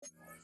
Right.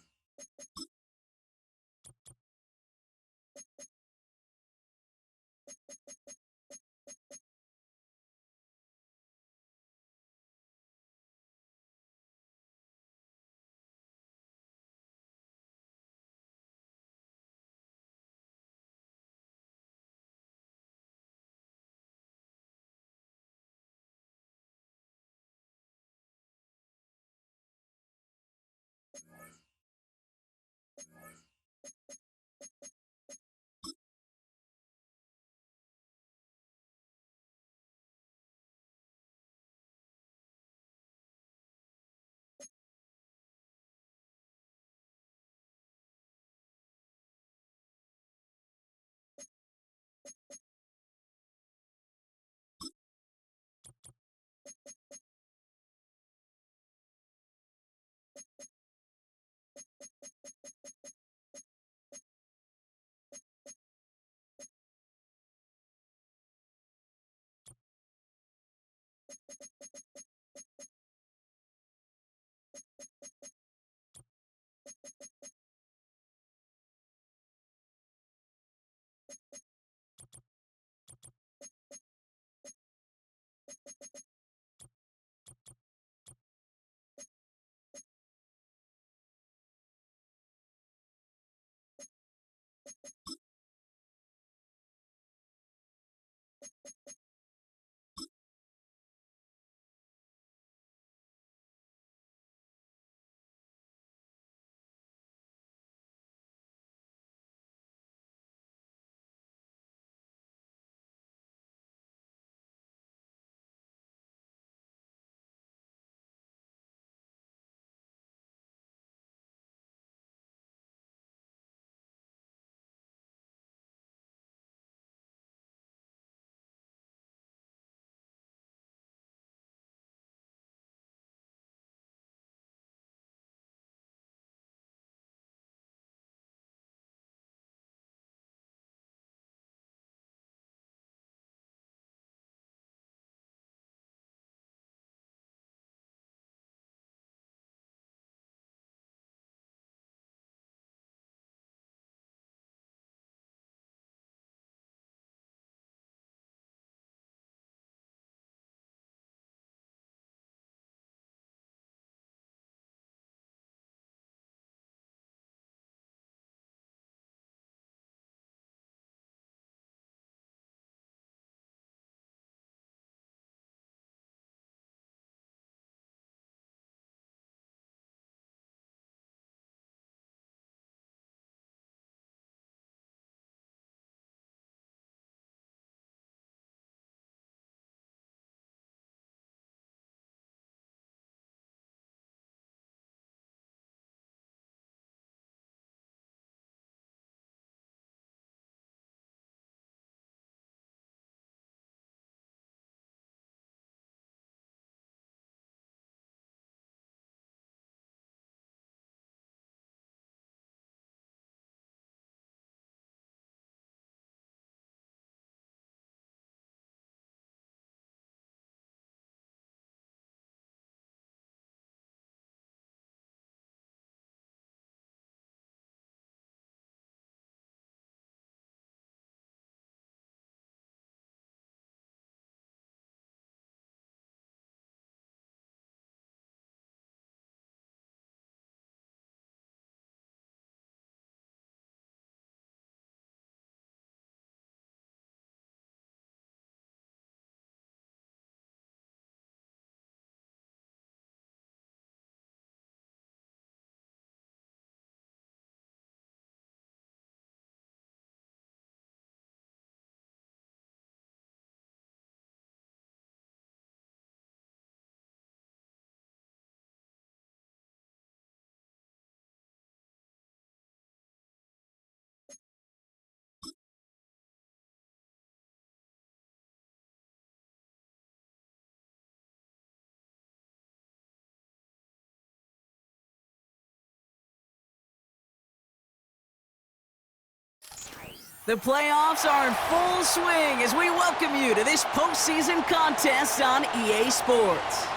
The playoffs are in full swing as we welcome you to this postseason contest on EA Sports.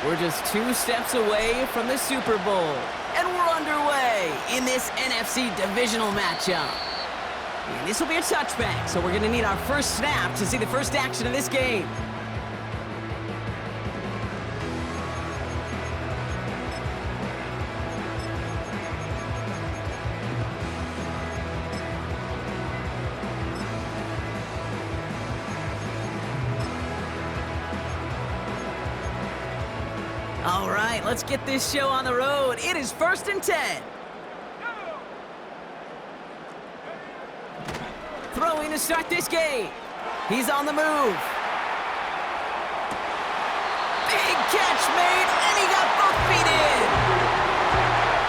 We're just 2 steps away from the Super Bowl, and we're underway in this NFC divisional matchup. And this will be a touchback, so we're going to need our first snap to see the first action of this game. All right, let's get this show on the road. It is 1st and 10. Throwing to start this game. He's on the move. Big catch made, and he got both feet in.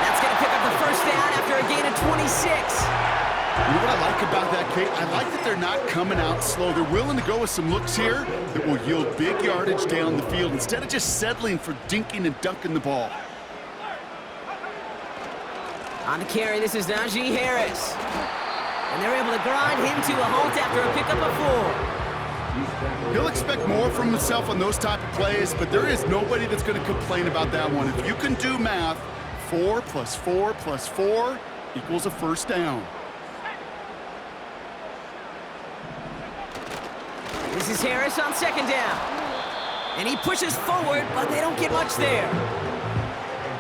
That's going to pick up the first down after a gain of 26. You know what I like about that, Kate? I like that they're not coming out slow. They're willing to go with some looks here that will yield big yardage down the field instead of just settling for dinking and dunking the ball. On the carry, this is Najee Harris. And they're able to grind him to a halt after a pickup of 4. He'll expect more from himself on those type of plays, but there is nobody that's going to complain about that one. If you can do math, 4 plus 4 plus 4 equals a first down. This is Harris on 2nd down. And he pushes forward, but they don't get much there.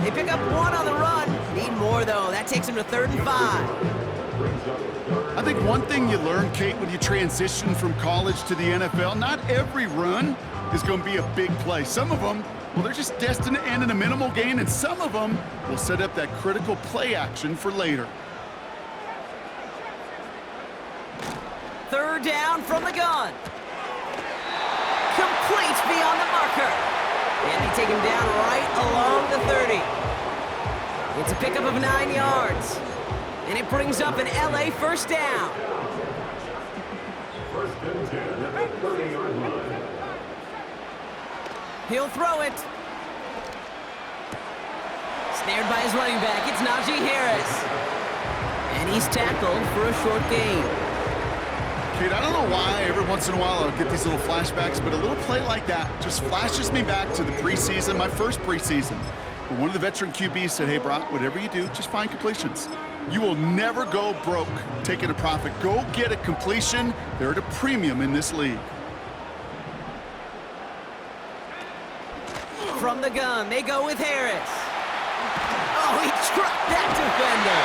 They pick up 1 on the run. Need more, though. That takes him to 3rd and 5. I think one thing you learn, Kate, when you transition from college to the NFL, not every run is going to be a big play. Some of them, well, they're just destined to end in a minimal gain, and some of them will set up that critical play action for later. 3rd down from the gun. Complete beyond the marker. And they take him down right along the 30. It's a pickup of 9 yards. And it brings up an LA first down. He'll throw it. Snared by his running back, it's Najee Harris. And he's tackled for a short gain. Kate, I don't know why every once in a while I'll get these little flashbacks, but a little play like that just flashes me back to the preseason, my first preseason. But one of the veteran QBs said, hey, Brock, whatever you do, just find completions. You will never go broke taking a profit. Go get a completion. They're at a premium in this league. From the gun, they go with Harris. Oh, he trucked that defender.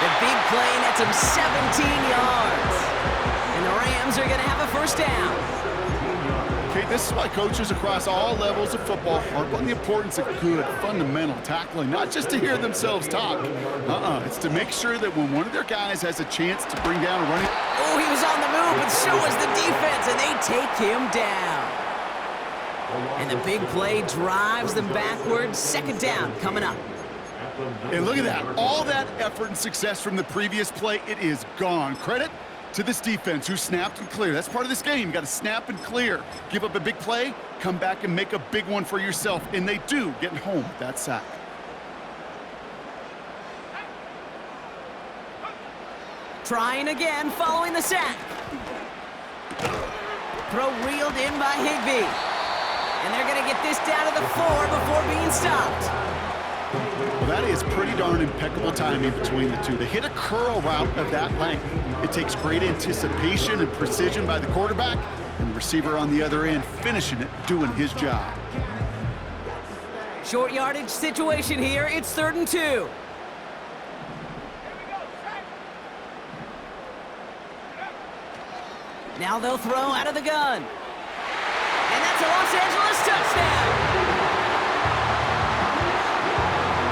The big play nets him 17 yards. And the Rams are going to have a first down. Okay, this is why coaches across all levels of football harp on the importance of good, fundamental tackling, not just to hear themselves talk. It's to make sure that when one of their guys has a chance to bring down a running... Oh, he was on the move, but so was the defense, and they take him down. And the big play drives them backwards. 2nd down coming up. And look at that. All that effort and success from the previous play, it is gone. Credit to this defense who snapped and cleared. That's part of this game. You got to snap and clear. Give up a big play, come back and make a big one for yourself. And they do, getting home with that sack. Trying again following the sack. Throw reeled in by Higbee. And they're going to get this down to the 4 before being stopped. Well, that is pretty darn impeccable timing between the two. To hit a curl route of that length, it takes great anticipation and precision by the quarterback, and the receiver on the other end finishing it, doing his job. Short yardage situation here. It's 3rd and 2. Now they'll throw out of the gun. And that's a Los Angeles touchdown.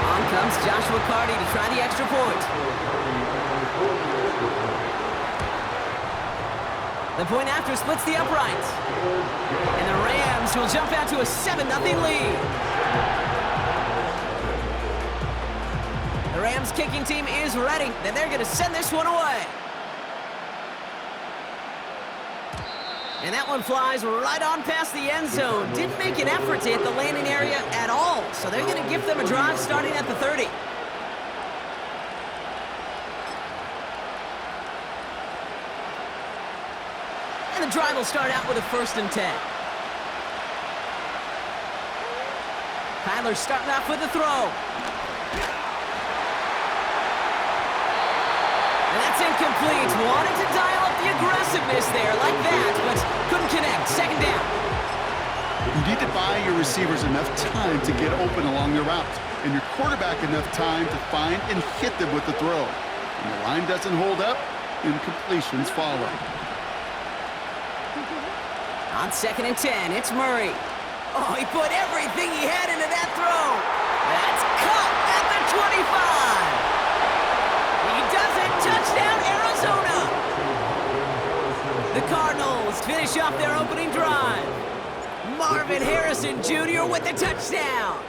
On comes Joshua Carty to try the extra point. The point after splits the uprights. And the Rams will jump out to a 7-0 lead. The Rams Rams kicking team is ready. Then they're going to send this one away. And that one flies right on past the end zone. Didn't make an effort to hit the landing area at all. So they're going to give them a drive starting at the 30. And the drive will start out with a 1st and 10. Kyler's starting off with a throw. And that's incomplete. Wanted to dial up the aggressiveness there like that, but couldn't connect. 2nd down. You need to buy your receivers enough time to get open along their route, and your quarterback enough time to find and hit them with the throw. When the line doesn't hold up, incompletions follow. On 2nd and 10, it's Murray. Oh, he put everything he had into that throw. That's caught at the 25. He does it. Touchdown, Arizona. The Cardinals finish off their opening drive. Marvin Harrison Jr. with the touchdown.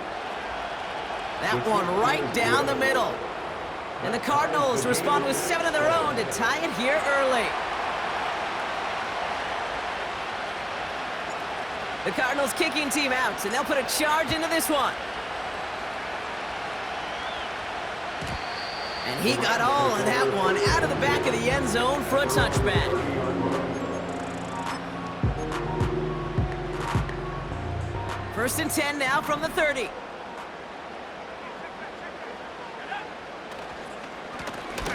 That one right down the middle. And the Cardinals respond with 7 of their own to tie it here early. The Cardinals kicking team out, and they'll put a charge into this one. And he got all of that one out of the back of the end zone for a touchback. First and 10 now from the 30.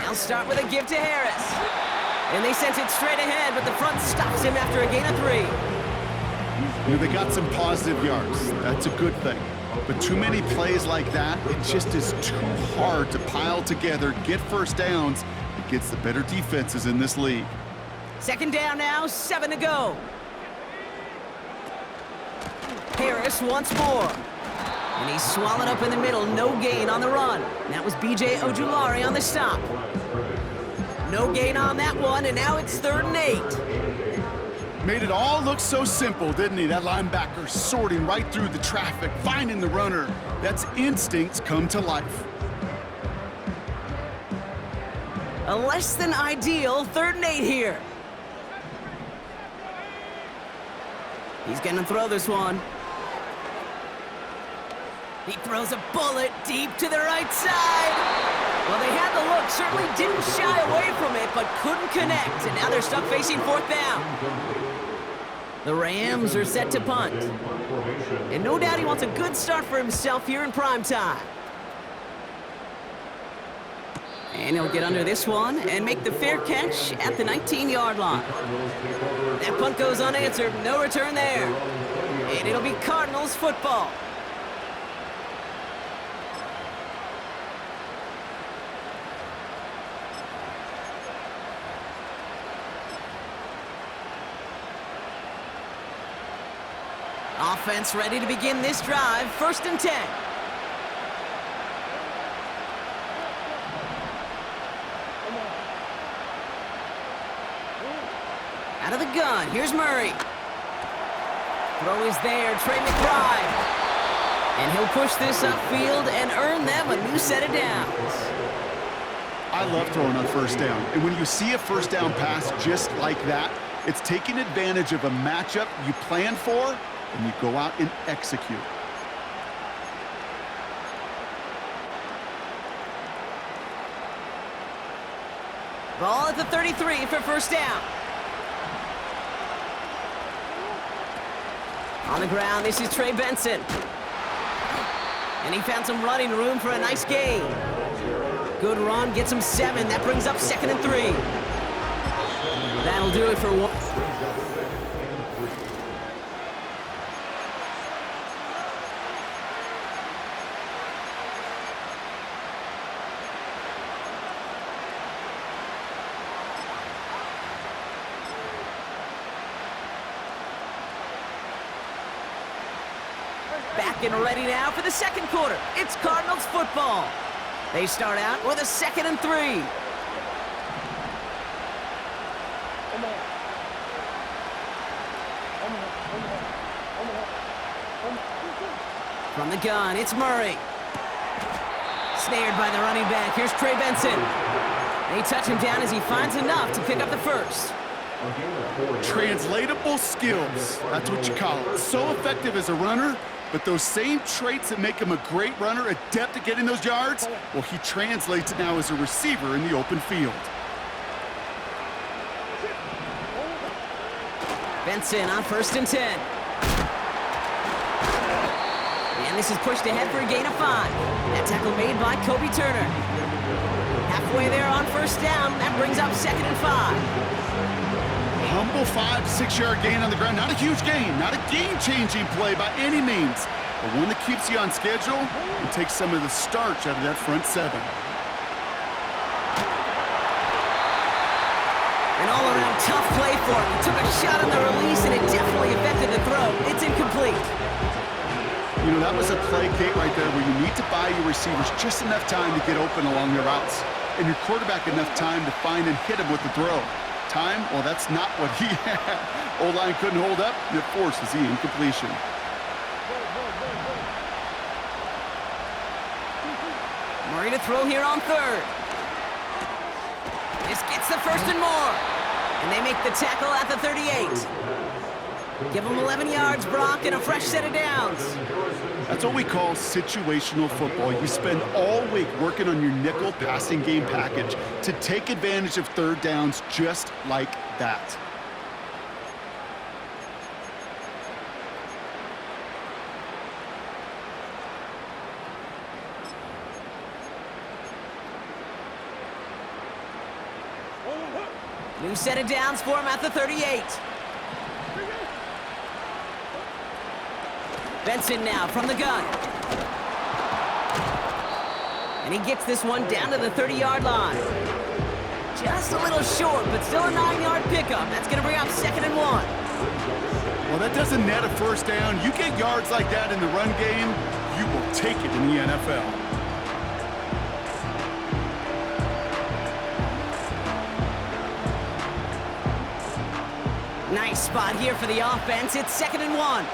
They'll start with a give to Harris. And they sent it straight ahead, but the front stops him after a gain of 3. You know, they got some positive yards. That's a good thing. But too many plays like that, it just is too hard to pile together, get first downs against the better defenses in this league. 2nd down now, 7 to go. Harris once more. And he's swallowed up in the middle, no gain on the run. And that was B.J. Ojulari on the stop. No gain on that one, and now it's 3rd and 8. Made it all look so simple, didn't he? That linebacker sorting right through the traffic, finding the runner. That's instincts come to life. A less than ideal 3rd and 8 here. He's going to throw this one. He throws a bullet deep to the right side. Well, they had the look, certainly didn't shy away from it, but couldn't connect. And now they're stuck facing 4th down. The Rams are set to punt. And no doubt he wants a good start for himself here in prime time. And he'll get under this one and make the fair catch at the 19-yard line. That punt goes unanswered, no return there. And it'll be Cardinals football. Offense ready to begin this drive. 1st and 10. Out of the gun, here's Murray. Throw is there, Trey McBride. And he'll push this upfield and earn them a new set of downs. I love throwing on 1st down. And when you see a 1st down pass just like that, it's taking advantage of a matchup you plan for, and you go out and execute. Ball at the 33 for 1st down. On the ground, this is Trey Benson. And he found some running room for a nice gain. Good run, gets him 7. That brings up 2nd and 3. That'll do it for 1. Back and ready now for the 2nd quarter. It's Cardinals football. They start out with a 2nd and 3. From the gun, it's Murray. Snared by the running back. Here's Trey Benson. They touch him down as he finds enough to pick up the first. Translatable skills. That's what you call it. So effective as a runner, but those same traits that make him a great runner, adept at getting those yards, well, he translates it now as a receiver in the open field. Benson on 1st and 10. And this is pushed ahead for a gain of 5. That tackle made by Kobe Turner. Halfway there on 1st down. That brings up 2nd and 5. Humble 5 to 6 yard gain on the ground. Not a huge gain, not a game-changing play by any means, but one that keeps you on schedule and takes some of the starch out of that front 7. An all-around tough play for him. He took a shot on the release, and it definitely affected the throw. It's incomplete. You know, that was a play, Kate, right there, where you need to buy your receivers just enough time to get open along their routes, and your quarterback enough time to find and hit him with the throw. Time, well, that's not what he had. O-line couldn't hold up, and it forces the incompletion. Murray to throw here on 3rd. This gets the 1st and more. And they make the tackle at the 38. Give them 11 yards, Brock, and a fresh set of downs. That's what we call situational football. You spend all week working on your nickel passing game package to take advantage of 3rd downs just like that. New set of downs for him at the 38. Benson now from the gun. And he gets this one down to the 30-yard line. Just a little short, but still a 9-yard pickup. That's going to bring up 2nd and 1. Well, that doesn't net a 1st down. You get yards like that in the run game, you will take it in the NFL. Nice spot here for the offense. It's 2nd and 1.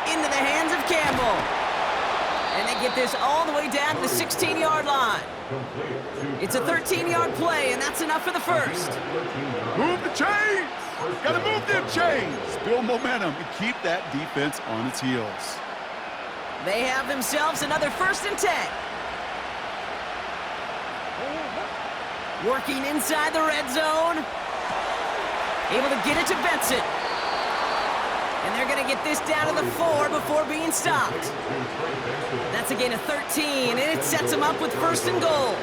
Into the hands of Campbell. And they get this all the way down to the 16-yard line. It's a 13-yard play, and that's enough for the 1st. Move the chains! Gotta move them chains! Build momentum and keep that defense on its heels. They have themselves another 1st and 10. Working inside the red zone. Able to get it to Benson. And they're going to get this down to the 4 before being stopped. That's a gain of 13, and it sets them up with 1st and goal.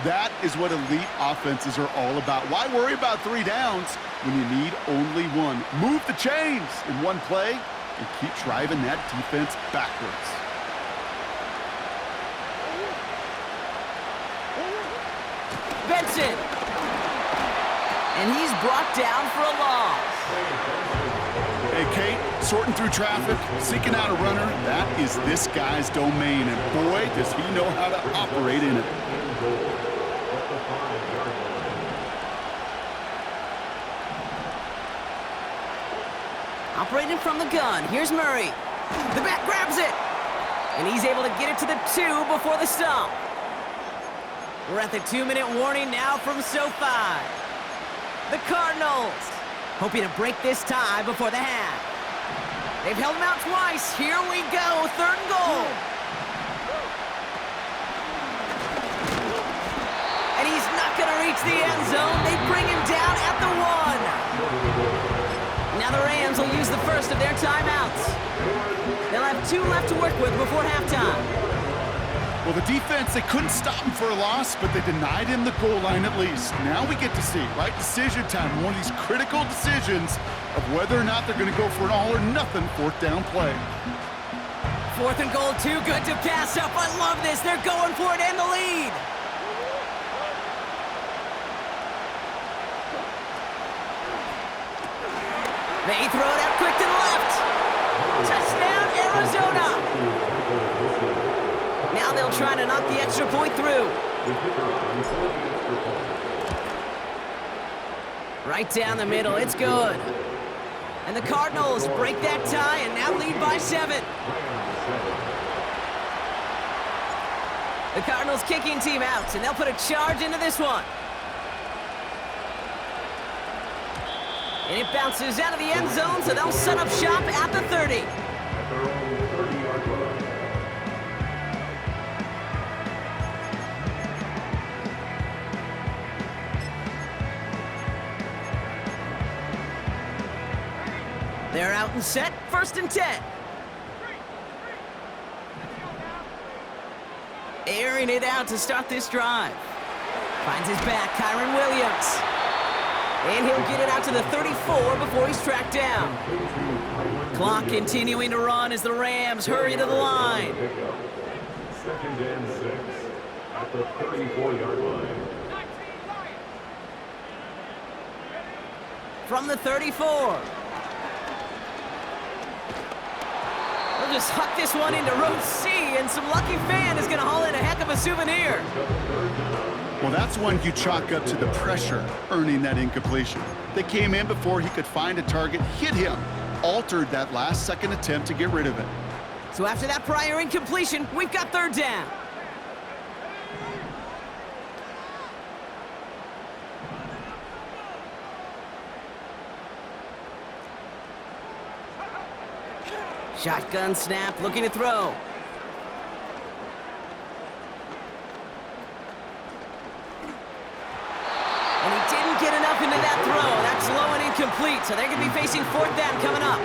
That is what elite offenses are all about. Why worry about 3 downs when you need only 1? Move the chains in one play and keep driving that defense backwards. Benson. And he's brought down for a loss. Hey, Kate, sorting through traffic, seeking out a runner, that is this guy's domain, and boy, does he know how to operate in it. Operating from the gun, here's Murray. The back grabs it, and he's able to get it to the 2 before the stop. We're at the 2-minute warning now from SoFi. The Cardinals hoping to break this tie before the half. They've held him out twice. Here we go, 3rd and goal. And he's not going to reach the end zone. They bring him down at the 1. Now the Rams will use the first of their timeouts. They'll have 2 left to work with before halftime. Well, the defense, they couldn't stop him for a loss, but they denied him the goal line at least. Now we get to see, right, decision time, one of these critical decisions of whether or not they're going to go for an all-or-nothing 4th down play. 4th and goal, too good to pass up. I love this. They're going for it and the lead. They throw it out quick to the left. Touchdown, Arizona. trying to knock the extra point through. Right down the middle, it's good. And the Cardinals break that tie and now lead by 7. The Cardinals kicking team out, and they'll put a charge into this one. And it bounces out of the end zone, so they'll set up shop at the 30. They're out and set, 1st and 10. Airing it out to start this drive. Finds his back, Kyron Williams. And he'll get it out to the 34 before he's tracked down. Clock continuing to run as the Rams hurry to the line. 2nd and 6 at the 34-yard line. From the 34. They'll just huck this one into row C, and some lucky fan is going to haul in a heck of a souvenir. Well, that's one you chalk up to the pressure earning that incompletion. They came in before he could find a target, hit him, altered that last-second attempt to get rid of it. So after that prior incompletion, we've got 3rd down. Shotgun snap, looking to throw. And he didn't get enough into that throw. That's low and incomplete, so they're going to be facing 4th down coming up.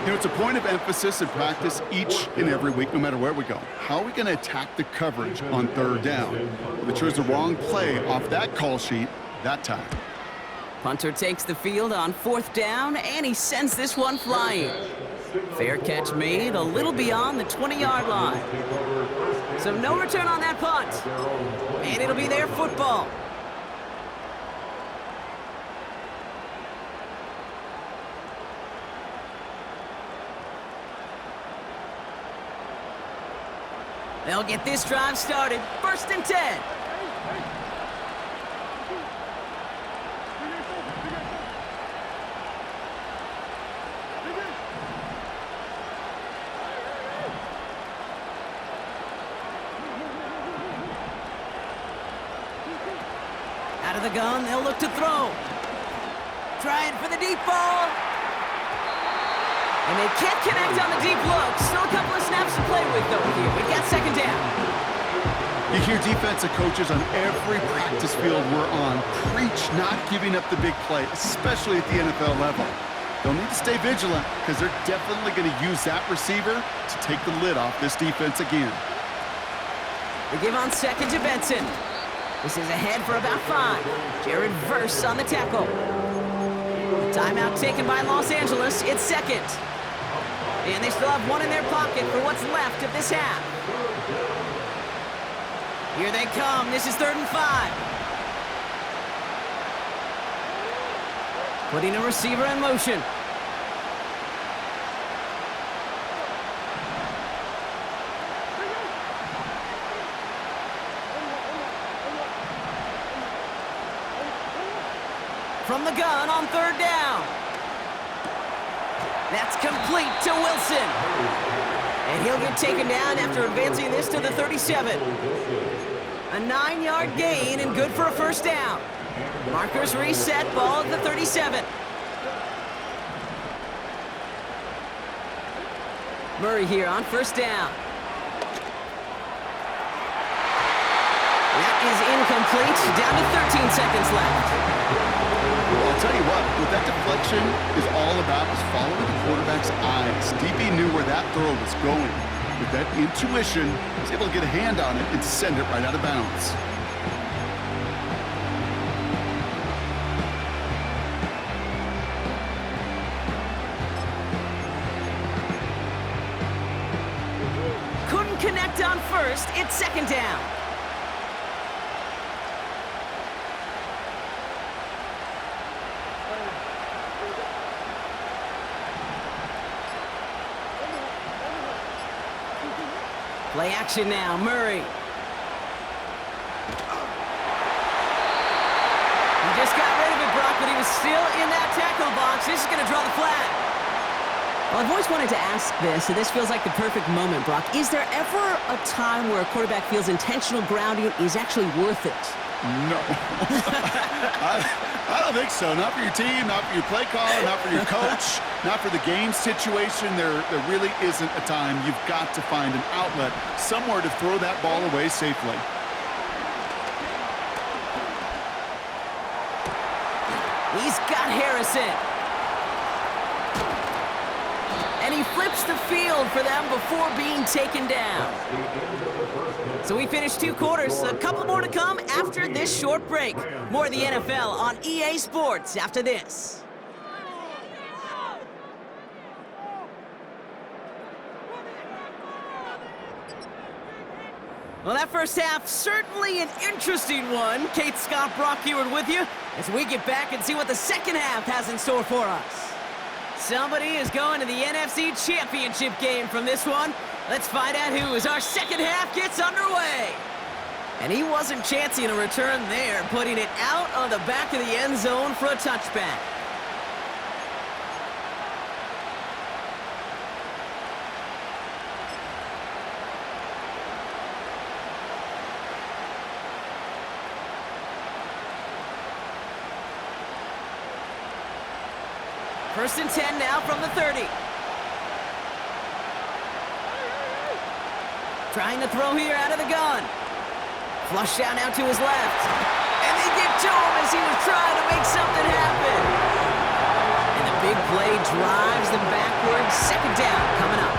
You know, it's a point of emphasis in practice each and every week, no matter where we go. How are we going to attack the coverage on 3rd down? Well, they chose the wrong play off that call sheet that time. Punter takes the field on 4th down, and he sends this one flying. Fair catch made a little beyond the 20-yard line. So no return on that punt. And it'll be their football. They'll get this drive started. 1st and 10. Out of the gun, they'll look to throw. Trying for the deep ball. And they can't connect on the deep look. Still a couple of snaps to play with, though, here. We've got 2nd down. You hear defensive coaches on every practice field we're on preach not giving up the big play, especially at the NFL level. They'll need to stay vigilant because they're definitely going to use that receiver to take the lid off this defense again. They give on 2nd to Benson. This is ahead for about 5. Jared Verse on the tackle. Timeout taken by Los Angeles. It's 2nd. And they still have one in their pocket for what's left of this half. Here they come. This is 3rd and 5. Putting a receiver in motion. From the gun on 3rd down. That's complete to Wilson. And he'll get taken down after advancing this to the 37. A 9-yard gain and good for a 1st down. Markers reset, ball at the 37. Murray here on 1st down. That is incomplete, down to 13 seconds left. Well, I'll tell you what, what that deflection is all about is following the quarterback's eyes. DB knew where that throw was going. With that intuition, he was able to get a hand on it and send it right out of bounds. Couldn't connect on 1st, it's 2nd down. Play action now, Murray. He just got rid of it, Brock, but he was still in that tackle box. This is going to draw the flag. Well, I've always wanted to ask this, and this feels like the perfect moment, Brock. Is there ever a time where a quarterback feels intentional grounding is actually worth it? No. I don't think so. Not for your team, not for your play caller, not for your coach, not for the game situation. There really isn't a time. You've got to find an outlet, somewhere to throw that ball away safely. He's got Harrison. And he flips the field for them before being taken down. So we finished 2 quarters. A couple more to come after this short break. More of the NFL on EA Sports after this. Well, that first half, certainly an interesting one. Kate Scott, Brock Heward with you as we get back and see what the second half has in store for us. Somebody is going to the NFC Championship game from this one. Let's find out who as our second half gets underway. And he wasn't chancing a return there, putting it out on the back of the end zone for a touchback. First and 10 now from the 30. Trying to throw here out of the gun. Flush down out to his left. And they get to him as he was trying to make something happen. And the big play drives them backwards. Second down coming up.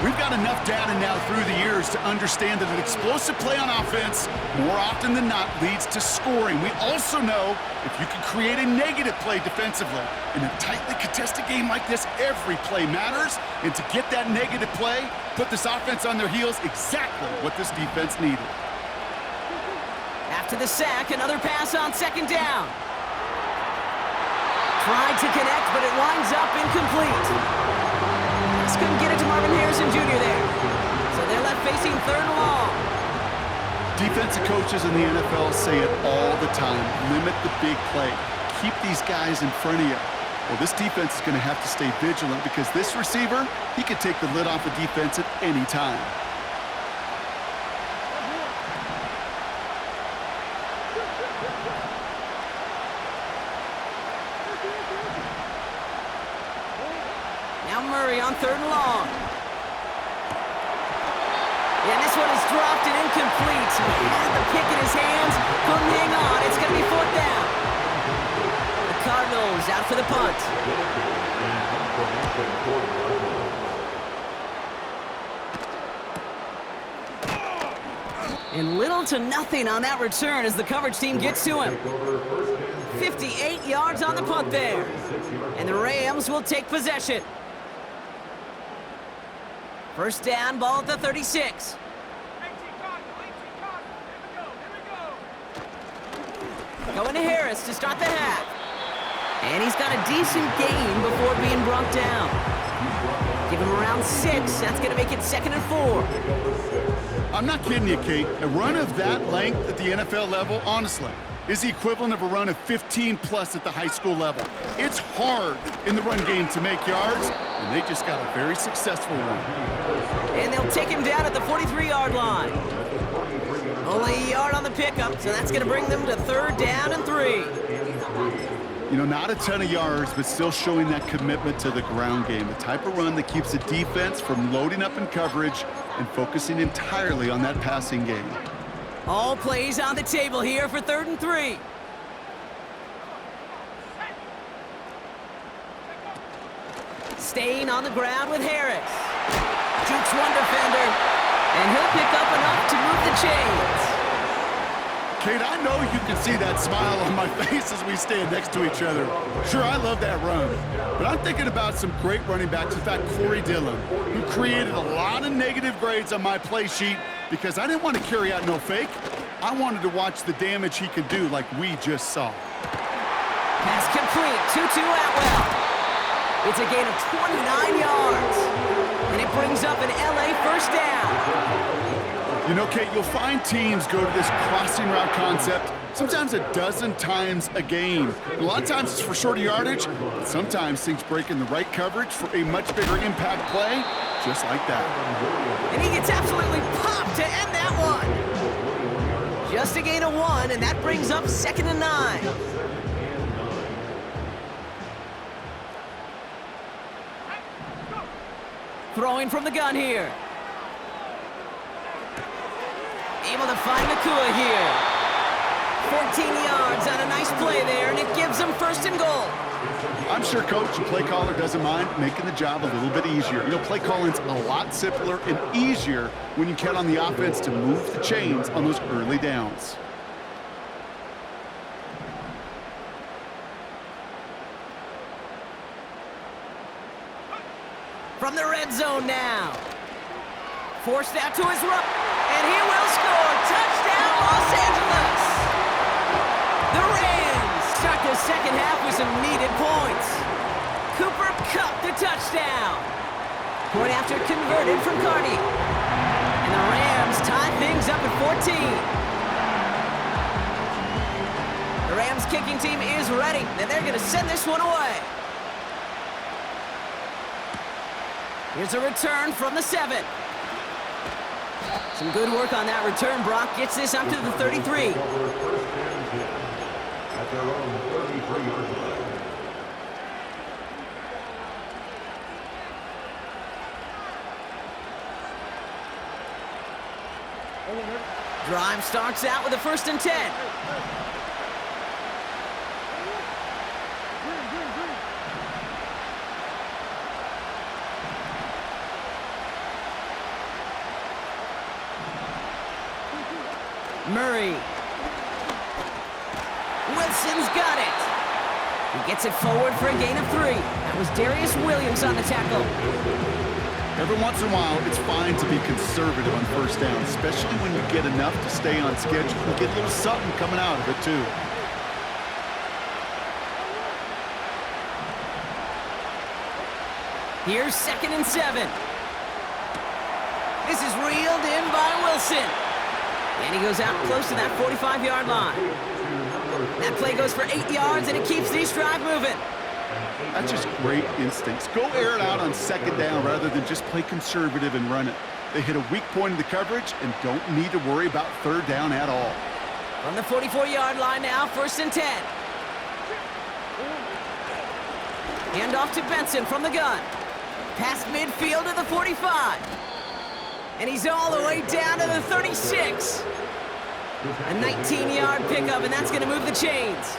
We've got enough data now through the years to understand that an explosive play on offense, more often than not, leads to scoring. We also know if you can create a negative play defensively. In a tightly contested game like this, every play matters. And to get that negative play, put this offense on their heels, exactly what this defense needed. After the sack, another pass on second down. Tried to connect, but it winds up incomplete. Just couldn't get it to Marvin Harrison Jr. there. So they're left facing third and long. Defensive coaches in the NFL say it all the time. Limit the big play. Keep these guys in front of you. Well, this defense is going to have to stay vigilant because this receiver, he could take the lid off a defense at any time. Now Murray on third and long. Yeah, this one is dropped and incomplete. He had the pick in his hands, couldn't hang on. It's going to be fourth down. The Cardinals out for the punt. And little to nothing on that return as the coverage team gets to him. 58 yards on the punt there. And the Rams will take possession. First down, ball at the 36. Going to Harris to start the half. And he's got a decent gain before being brought down. Give him around 6. That's going to make it second and 4. I'm not kidding you, Kate. A run of that length at the NFL level, honestly, is the equivalent of a run of 15-plus at the high school level. It's hard in the run game to make yards, and they just got a very successful one. And they'll take him down at the 43-yard line. Only a yard on the pickup, so that's going to bring them to third down and 3. You know, not a ton of yards, but still showing that commitment to the ground game. The type of run that keeps the defense from loading up in coverage and focusing entirely on that passing game. All plays on the table here for third and 3. Staying on the ground with Harris. Jukes one defender, and he'll pick up enough to move the chains. Kate, I know you can see that smile on my face as we stand next to each other. Sure, I love that run, but I'm thinking about some great running backs. In fact, Corey Dillon, who created a lot of negative grades on my play sheet because I didn't want to carry out no fake. I wanted to watch the damage he could do like we just saw. Pass complete, Tutu Atwell. It's a gain of 29 yards, and it brings up an LA first down. You know, Kate, you'll find teams go to this crossing route concept sometimes a dozen times a game. And a lot of times it's for shorter yardage, but sometimes things break in the right coverage for a much bigger impact play, just like that. And he gets absolutely popped to end that one. Just a gain of 1, and that brings up 2nd and 9. Throwing from the gun here. Able to find Nakua here. 14 yards on a nice play there, and it gives them 1st and goal. I'm sure coach and play caller doesn't mind making the job a little bit easier. You know, play calling's a lot simpler and easier when you count on the offense to move the chains on those early downs. From the red zone now. Forced out to his right, and he will score. Touchdown, Los Angeles! The Rams start the second half with some needed points. Cooper Kupp the touchdown. Point after converted from Cardi. And the Rams tie things up at 14. The Rams kicking team is ready, and they're going to send this one away. Here's a return from the 7. Some good work on that return. Brock gets this up to the 33. At their own 33-yard line. Drive starts out with a 1st and 10. Murray. Wilson's got it. He gets it forward for a gain of 3. That was Darius Williams on the tackle. Every once in a while, it's fine to be conservative on 1st down, especially when you get enough to stay on schedule and get a little something coming out of it, too. Here's 2nd and 7. This is reeled in by Wilson. And he goes out close to that 45-yard line. That play goes for 8 yards, and it keeps this drive moving. That's just great instincts. Go air it out on 2nd down rather than just play conservative and run it. They hit a weak point in the coverage and don't need to worry about 3rd down at all. On the 44-yard line now, 1st and 10. Hand off to Benson from the gun. Past midfield to the 45. And he's all the way down to the 36. A 19-yard pickup, and that's going to move the chains.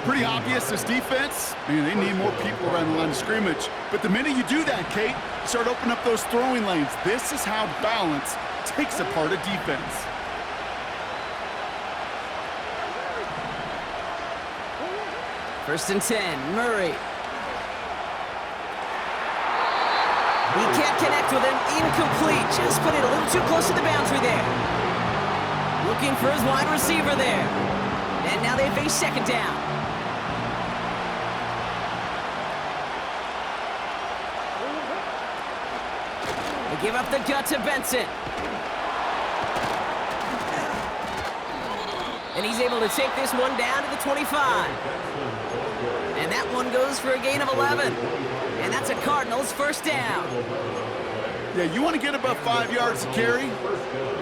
Pretty obvious, this defense, man, they need more people around the line of scrimmage. But the minute you do that, Kate, you start opening up those throwing lanes. This is how balance takes apart a defense. First and 10, Murray. He can't connect with him. Incomplete. Just put it a little too close to the boundary there. Looking for his wide receiver there. And now they face 2nd down. They give up the gut to Benson. And he's able to take this one down to the 25. And that one goes for a gain of 11. And that's a Cardinals 1st down. Yeah, you want to get above 5 yards to carry?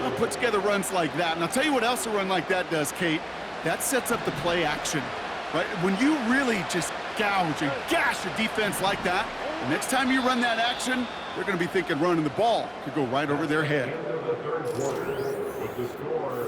Well, put together runs like that. And I'll tell you what else a run like that does, Kate. That sets up the play action, right? When you really just gouge and gash a defense like that, the next time you run that action, they're going to be thinking running the ball could go right over their head. End of the 3rd quarter with the score.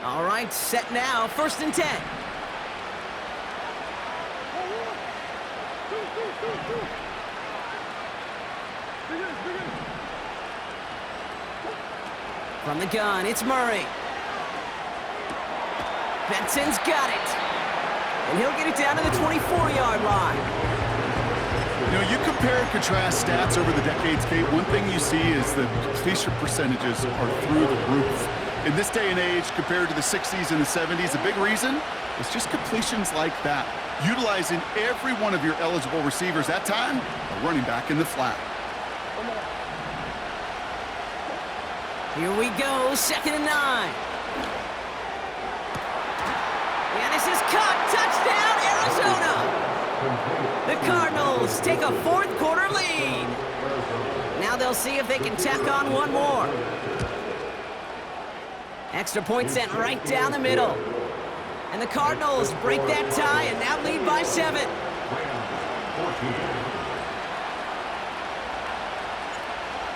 All right, set now, 1st and 10. From the gun, it's Murray. Benson's got it. And he'll get it down to the 24-yard line. You know, you compare and contrast stats over the decades, Kate. One thing you see is that completion percentages are through the roof. In this day and age, compared to the 60s and the 70s, a big reason is just completions like that. Utilizing every one of your eligible receivers that time, a running back in the flat. Here we go, 2nd and 9. And this is caught, touchdown, Arizona! The Cardinals take a 4th quarter lead. Now they'll see if they can tack on one more. Extra point sent right down the middle. And the Cardinals break that tie and now lead by 7.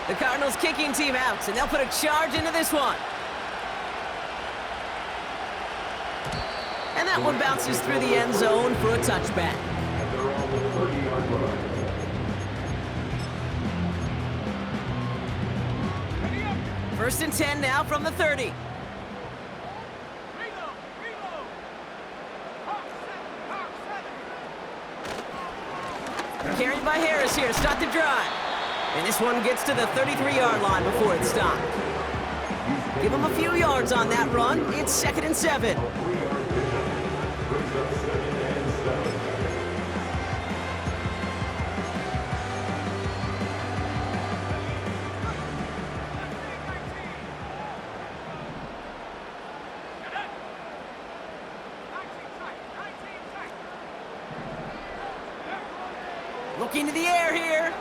The Cardinals kicking team out, and they'll put a charge into this one. And that one bounces through the end zone for a touchback. First and 10 now from the 30. Carried by Harris here to start the drive. And this one gets to the 33-yard line before it's stopped. Give him a few yards on that run. It's 2nd and 7. Looking to the air here.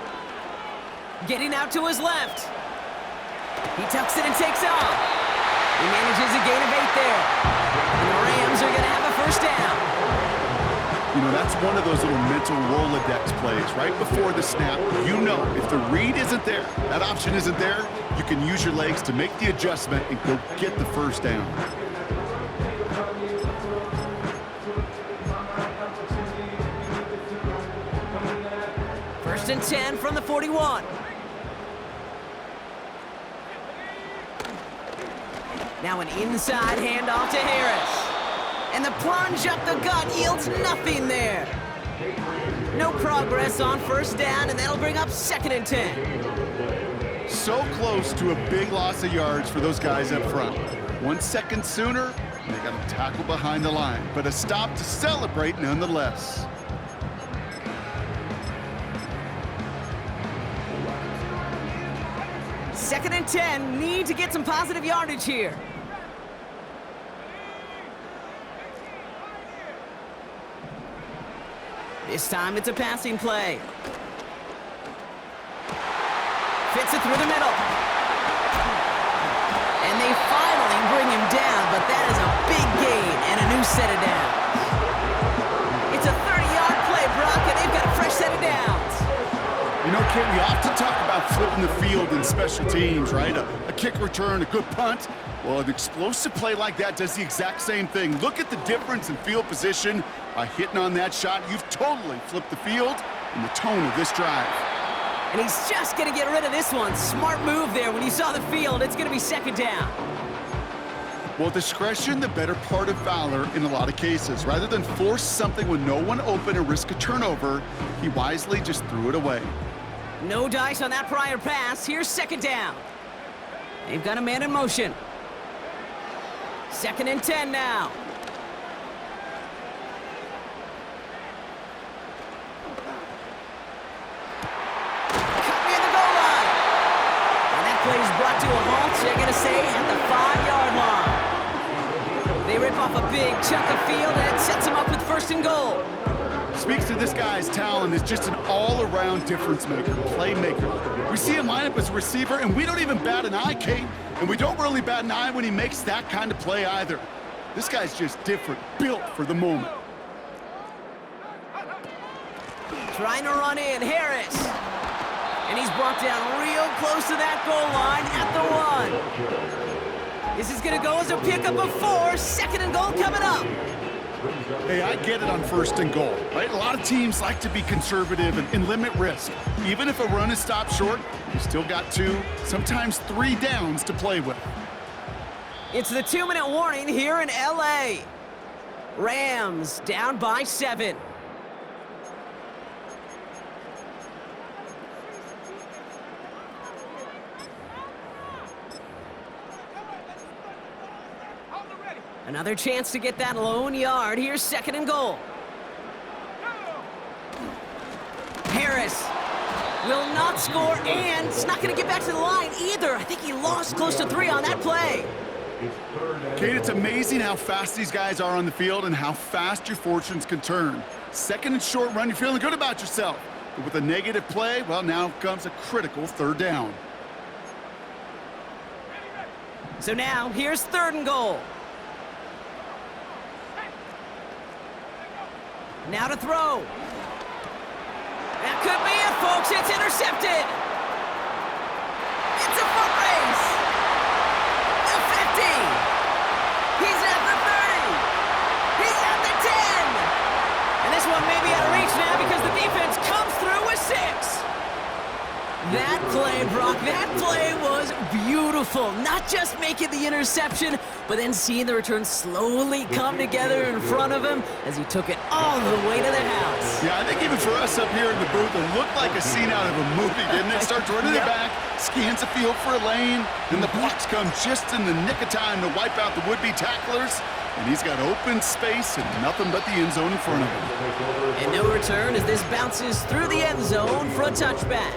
Getting out to his left. He tucks it and takes off. He manages a gain of 8 there. And the Rams are going to have a first down. You know, that's one of those little mental Rolodex plays. Right before the snap, you know if the read isn't there, that option isn't there, you can use your legs to make the adjustment and go get the first down. First and 10 from the 41. Now an inside handoff to Harris. And the plunge up the gut yields nothing there. No progress on first down, and that'll bring up 2nd and 10. So close to a big loss of yards for those guys up front. 1 second sooner, and they got to tackle behind the line. But a stop to celebrate nonetheless. Second and 10, need to get some positive yardage here. This time it's a passing play. Fits it through the middle. And they finally bring him down, but that is a big gain and a new set of downs. It's a 30-yard play, Brock, and they've got a fresh set of downs. You know, Kate, we often talk about flipping the field in special teams, right? A kick return, a good punt. Well, an explosive play like that does the exact same thing. Look at the difference in field position. By hitting on that shot, you've totally flipped the field and the tone of this drive. And he's just going to get rid of this one. Smart move there. When you saw the field, it's going to be 2nd down. Well, discretion, the better part of valor in a lot of cases. Rather than force something with no one open and risk a turnover, he wisely just threw it away. No dice on that prior pass. Here's 2nd down. They've got a man in motion. 2nd and 10 now. Cut near the goal line. And that play is brought to a halt, they're going to say, at the 5-yard line. They rip off a big chunk of field, and it sets them up with 1st and goal. Speaks to this guy's talent as just an all-around difference maker, playmaker. We see him line up as a receiver, and we don't even bat an eye, Kate. And we don't really bat an eye when he makes that kind of play either. This guy's just different, built for the moment. Trying to run in, Harris. And he's brought down real close to that goal line at the 1. This is going to go as a pickup of 4. 2nd and goal coming up. Hey, I get it on 1st and goal, right? A lot of teams like to be conservative and limit risk. Even if a run is stopped short, you still got 2, sometimes 3 downs to play with. It's the 2-minute warning here in L.A. Rams down by 7. Another chance to get that lone yard. Here's 2nd and goal. Harris will not score, and it's not going to get back to the line either. I think he lost close to 3 on that play. Kate, it's amazing how fast these guys are on the field and how fast your fortunes can turn. 2nd and short run, you're feeling good about yourself. But with a negative play, well, now comes a critical 3rd down. So now, here's 3rd and goal. Now to throw. That could be it, folks. It's intercepted. It's a foot race. The 50. He's at the 30. He's at the 10. And this one may be out of reach now because the defense comes through with 6. That play, Brock, that play was beautiful. Not just making the interception, but then seeing the return slowly come together in front of him as he took it all the way to the house. Yeah, I think even for us up here in the booth, it looked like a scene out of a movie, didn't it? Starts running it back, scans the field for a lane, and the blocks come just in the nick of time to wipe out the would-be tacklers. And he's got open space and nothing but the end zone in front of him. And no return as this bounces through the end zone for a touchback.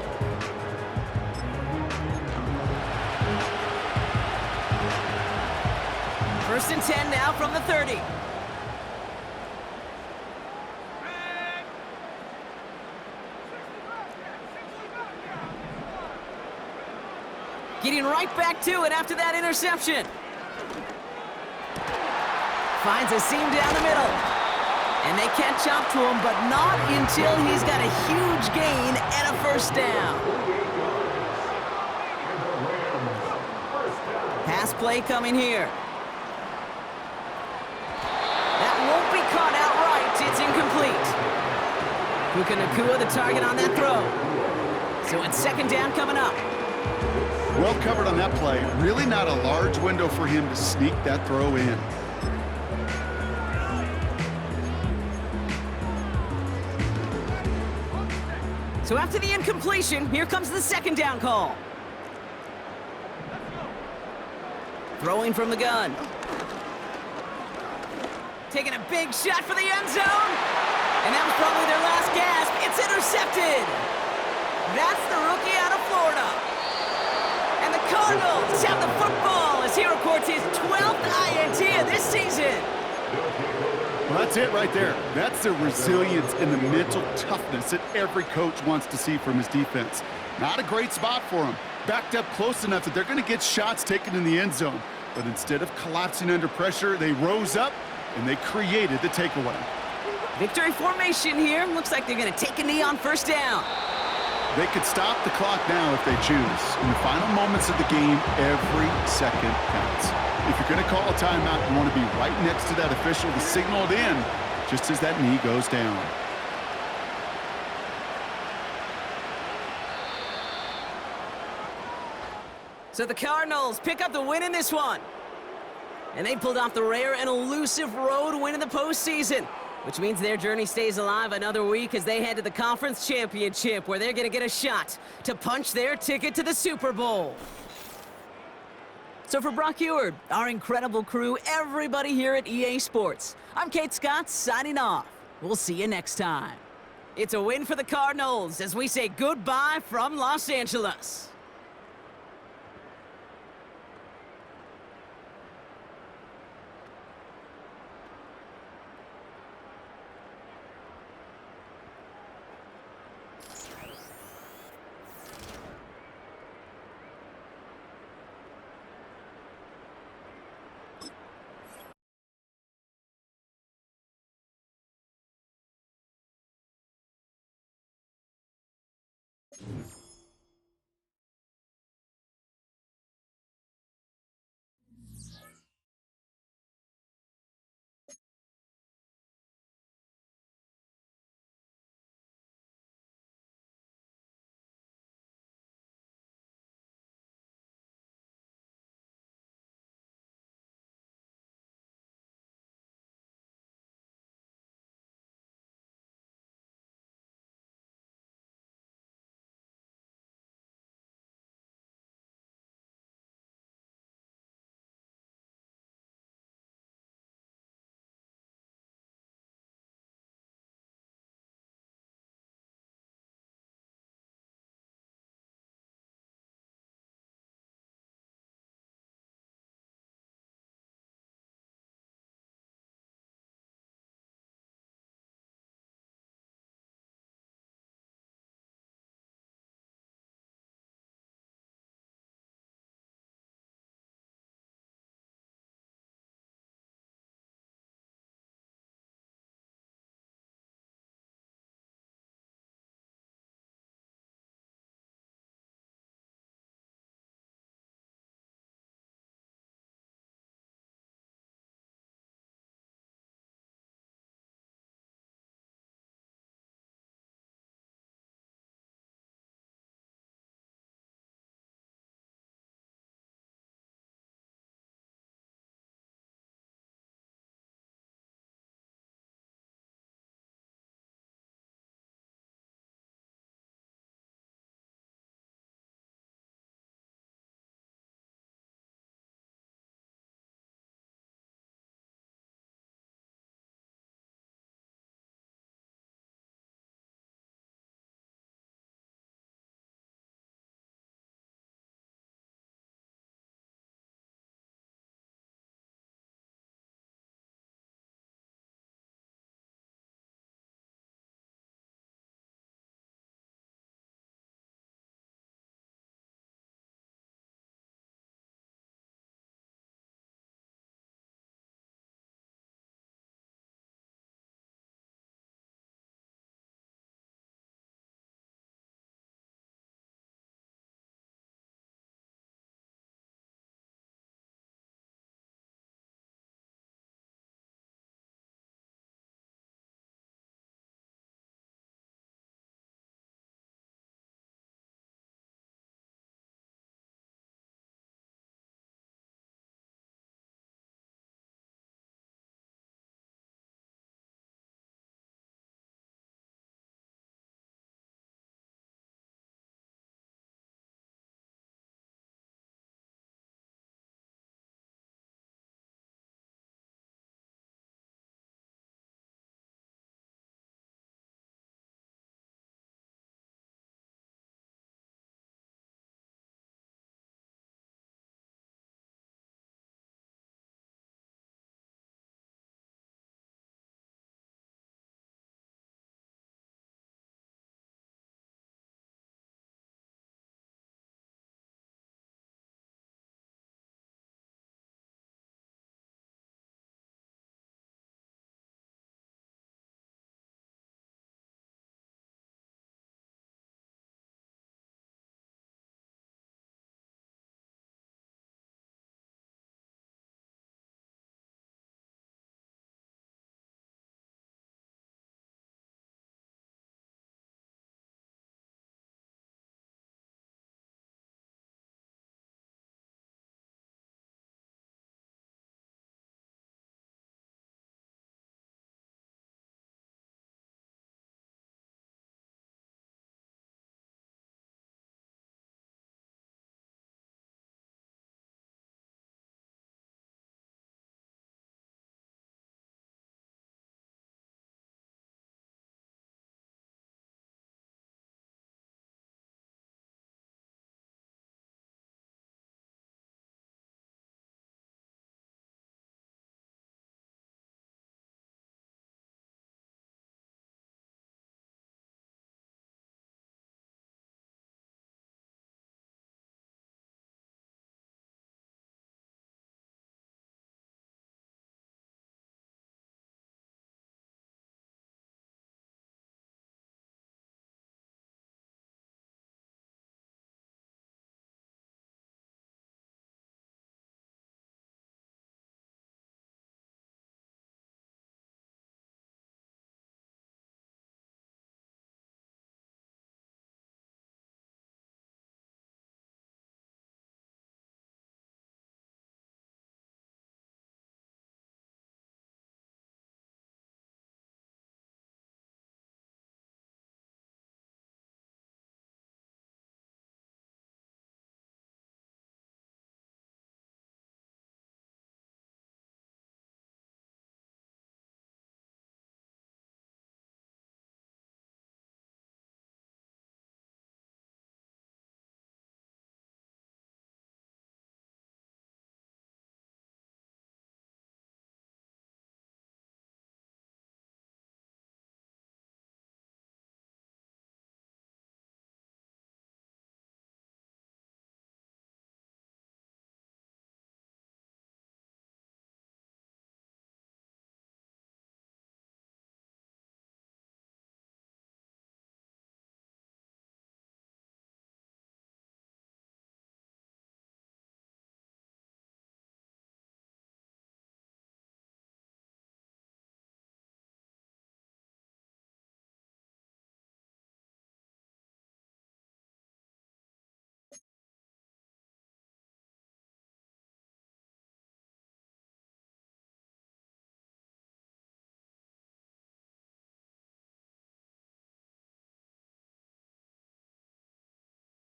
1st and 10 now from the 30. Getting right back to it after that interception. Finds a seam down the middle. And they catch up to him, but not until he's got a huge gain and a 1st down. Pass play coming here. Won't be caught outright. It's incomplete. Puka Nacua the target on that throw. So it's 2nd down coming up. Well covered on that play. Really not a large window for him to sneak that throw in. So after the incompletion, here comes the 2nd down call. Throwing from the gun. Taking a big shot for the end zone. And that was probably their last gasp. It's intercepted. That's the rookie out of Florida. And the Cardinals have the football as he records his 12th INT of this season. Well, that's it right there. That's the resilience and the mental toughness that every coach wants to see from his defense. Not a great spot for him. Backed up close enough that they're going to get shots taken in the end zone. But instead of collapsing under pressure, they rose up and they created the takeaway. Victory formation here. Looks like they're going to take a knee on 1st down. They could stop the clock now if they choose. In the final moments of the game, every second counts. If you're going to call a timeout, you want to be right next to that official to signal it in just as that knee goes down. So the Cardinals pick up the win in this one. And they pulled off the rare and elusive road win in the postseason, which means their journey stays alive another week as they head to the conference championship, where they're going to get a shot to punch their ticket to the Super Bowl. So for Brock Eward, our incredible crew, everybody here at EA Sports, I'm Kate Scott signing off. We'll see you next time. It's a win for the Cardinals as we say goodbye from Los Angeles.